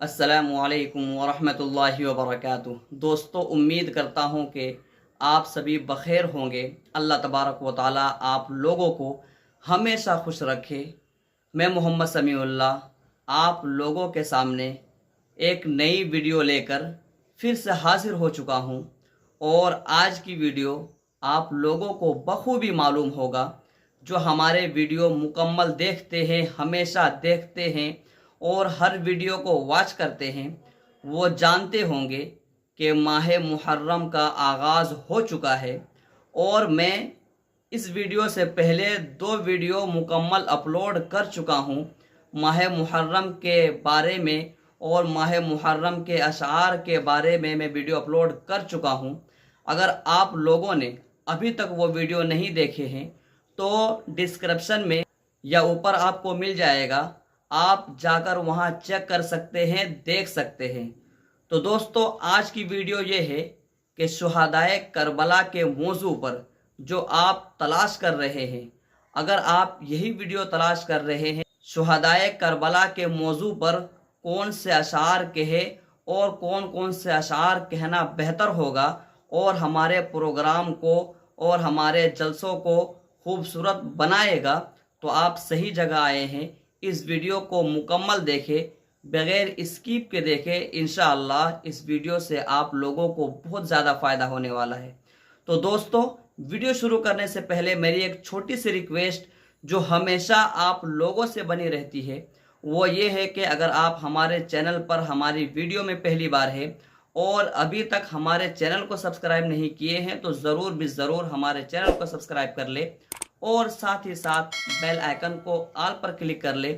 अस्सलामुअलैकुम वरहमतुल्लाहि वबरकातुहू। दोस्तों, उम्मीद करता हूँ कि आप सभी बखैर होंगे। अल्लाह तबारक व तआला आप लोगों को हमेशा खुश रखे। मैं मोहम्मद समीउल्लाह आप लोगों के सामने एक नई वीडियो लेकर फिर से हाजिर हो चुका हूँ। और आज की वीडियो आप लोगों को बखूबी मालूम होगा, जो हमारे वीडियो मुकम्मल देखते हैं, हमेशा देखते हैं और हर वीडियो को वॉच करते हैं, वो जानते होंगे कि माह मुहर्रम का आगाज़ हो चुका है। और मैं इस वीडियो से पहले 2 वीडियो मुकम्मल अपलोड कर चुका हूँ माह मुहर्रम के बारे में, और माह मुहर्रम के अशआर के बारे में मैं वीडियो अपलोड कर चुका हूँ। अगर आप लोगों ने अभी तक वो वीडियो नहीं देखे हैं तो डिस्क्रिप्शन में या ऊपर आपको मिल जाएगा, आप जाकर वहां चेक कर सकते हैं, देख सकते हैं। तो दोस्तों, आज की वीडियो ये है कि शुहदाए करबला के मौजू पर जो आप तलाश कर रहे हैं, अगर आप यही वीडियो तलाश कर रहे हैं शुहदाए करबला के मौजू पर कौन से अशार कहे और कौन कौन से अशार कहना बेहतर होगा और हमारे प्रोग्राम को और हमारे जलसों को खूबसूरत बनाएगा, तो आप सही जगह आए हैं। इस वीडियो को मुकम्मल देखें, बगैर स्किप के देखें। इंशाअल्लाह इस वीडियो से आप लोगों को बहुत ज़्यादा फ़ायदा होने वाला है। तो दोस्तों, वीडियो शुरू करने से पहले मेरी एक छोटी सी रिक्वेस्ट जो हमेशा आप लोगों से बनी रहती है, वो ये है कि अगर आप हमारे चैनल पर हमारी वीडियो में पहली बार है और अभी तक हमारे चैनल को सब्सक्राइब नहीं किए हैं, तो ज़रूर भी ज़रूर हमारे चैनल को सब्सक्राइब कर ले और साथ ही साथ बेल आइकन को ऑल पर क्लिक कर ले,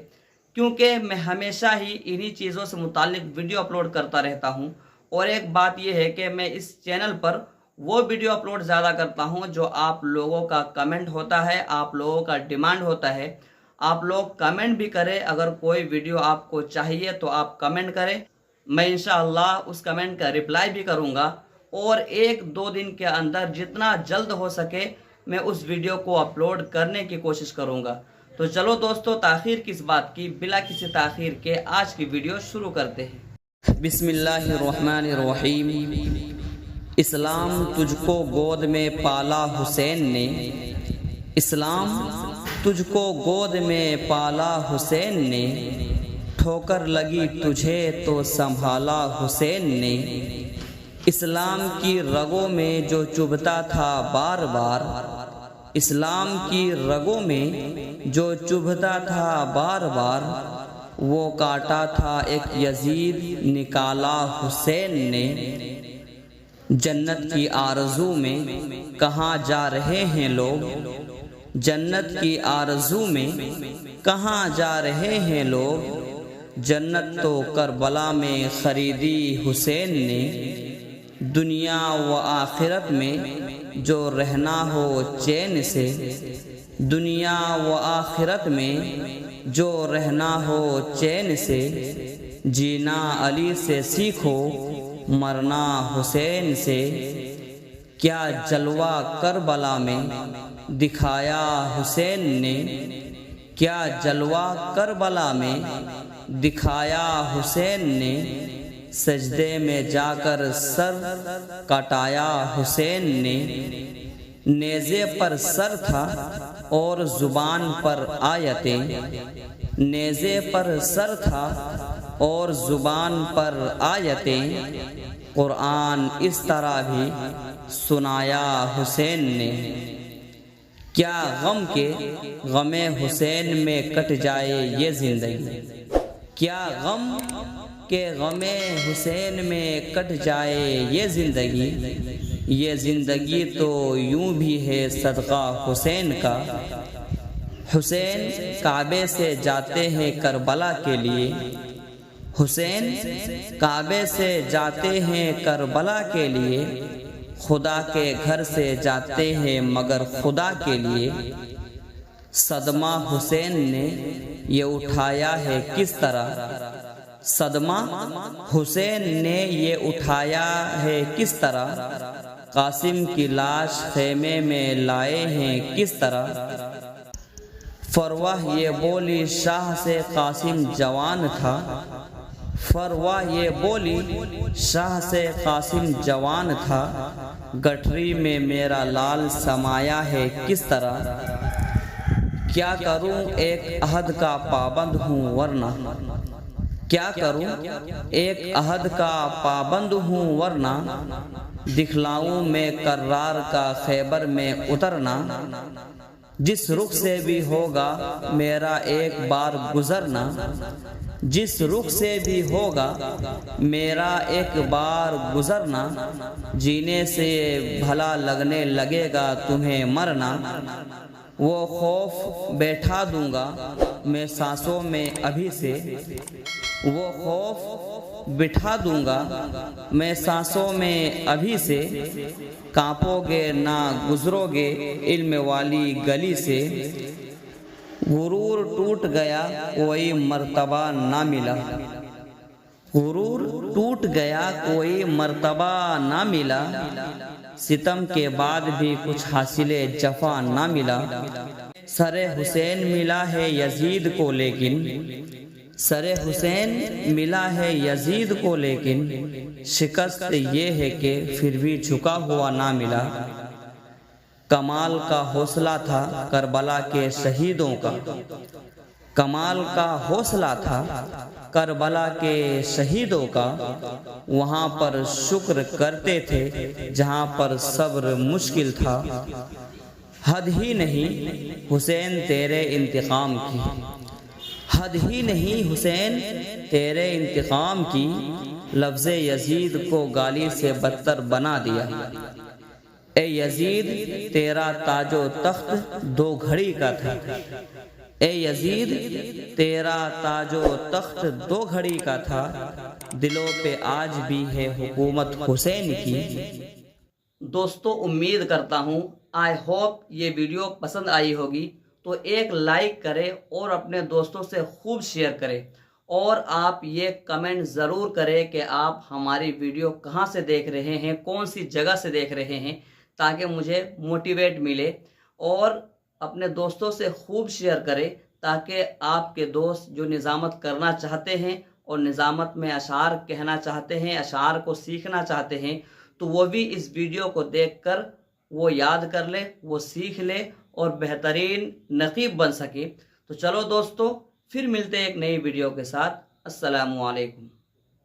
क्योंकि मैं हमेशा ही इन्हीं चीज़ों से मुतालिक वीडियो अपलोड करता रहता हूं। और एक बात यह है कि मैं इस चैनल पर वो वीडियो अपलोड ज़्यादा करता हूं जो आप लोगों का कमेंट होता है, आप लोगों का डिमांड होता है। आप लोग कमेंट भी करें, अगर कोई वीडियो आपको चाहिए तो आप कमेंट करें, मैं इंशाअल्लाह उस कमेंट का रिप्लाई भी करूँगा। और 1-2 दिन के अंदर जितना जल्द हो सके मैं उस वीडियो को अपलोड करने की कोशिश करूंगा। तो चलो दोस्तों, ताखीर किस बात की, बिला किसी ताखीर के आज की वीडियो शुरू करते हैं। बिस्मिल्लाहिर्रहमानिर्रहीम। इस्लाम तुझको गोद में पाला हुसैन ने, इस्लाम तुझको गोद में पाला हुसैन ने, ठोकर लगी तुझे तो संभाला हुसैन ने। इस्लाम की रगों में जो चुभता था बार बार, इस्लाम की रगों में जो चुभता था बार बार, वो काटा था एक यजीद निकाला हुसैन ने। जन्नत की आरज़ू में कहाँ जा रहे हैं लोग, जन्नत की आरज़ू में कहाँ जा रहे हैं लोग, जन्नत तो करबला में ख़रीदी हुसैन ने। दुनिया व आखिरत में जो रहना हो चैन से, दुनिया व आखिरत में जो रहना हो चैन से, जीना अली से सीखो मरना हुसैन से। क्या जलवा करबला में दिखाया हुसैन ने, क्या जलवा करबला में दिखाया हुसैन ने। सजदे में जाकर सर कटाया हुसैन ने। नेज़े पर सर था और ज़ुबान पर आयतें, नेज़े पर सर था और ज़ुबान पर आयतें। कुरान इस तरह भी सुनाया हुसैन ने। क्या गम के गमे हुसैन में कट जाए ये ज़िंदगी, क्या गम के गमे हुसैन में कट जाए ये ज़िंदगी। ये ज़िंदगी तो यूं भी है सदका हुसैन का। हुसैन काबे से जाते हैं करबला के लिए, हुसैन काबे से जाते हैं करबला के लिए। खुदा के घर से जाते हैं मगर खुदा के लिए। सदमा हुसैन ने ये उठाया है किस तरह, सदमा हुसैन ने ये उठाया है किस तरह। कासिम की लाश खेमे में लाए हैं किस तरह। फरवाह ये बोली शाह से कासिम जवान था, फरवा ये बोली, शाह से कासिम जवान था, गठरी में मेरा लाल समाया है किस तरह। क्या करूं एक अहद का पाबंद हूँ वरना, क्या करूं एक अहद का पाबंद हूँ वरना, दिखलाऊं मैं कर्रार का खैबर में उतरना। जिस रुख से भी होगा मेरा एक बार गुजरना, जिस रुख से भी होगा मेरा एक बार गुजरना, जीने से भला लगने लगेगा तुम्हें मरना। वो खौफ बैठा दूंगा मैं सांसों में अभी से, वो खौफ बिठा दूंगा मैं सांसों में अभी से, कांपोगे ना गुजरोगे इल्म वाली गली से। गुरूर टूट गया कोई मर्तबा ना मिला, गुरूर टूट गया कोई मर्तबा ना मिला, सितम के बाद भी कुछ हासिले जफा ना मिला। सरे हुसैन मिला है यजीद को लेकिन, सरे हुसैन मिला है यजीद को लेकिन, शिकस्त ये है कि फिर भी झुका हुआ ना मिला। कमाल का हौसला था करबला के शहीदों का, कमाल का हौसला था करबला के शहीदों का, वहाँ पर शुक्र करते थे जहाँ पर सब्र मुश्किल था। हद ही नहीं हुसैन तेरे इंतकाम की, हद ही नहीं हुसैन तेरे इंतकाम की, लफ्ज़ यजीद को गाली से बदतर बना दिया। ए यजीद तेरा ताजो तख्त दो घड़ी का था, ए यजीद तेरा ताजो तख्त दो घड़ी का था, दिलों पे आज भी है हुकूमत हुसैन की। दोस्तों उम्मीद करता हूँ आई होप ये वीडियो पसंद आई होगी, तो एक लाइक करें और अपने दोस्तों से खूब शेयर करें, और आप ये कमेंट ज़रूर करें कि आप हमारी वीडियो कहाँ से देख रहे हैं, कौन सी जगह से देख रहे हैं, ताकि मुझे मोटिवेट मिले। और अपने दोस्तों से खूब शेयर करें ताकि आपके दोस्त जो निज़ामत करना चाहते हैं और निज़ामत में अशार कहना चाहते हैं, अशार को सीखना चाहते हैं, तो वो भी इस वीडियो को देखकर वो याद कर ले, वो सीख ले और बेहतरीन नक़ीब बन सके। तो चलो दोस्तों फिर मिलते हैं एक नई वीडियो के साथ। अस्सलामु अलैकुम।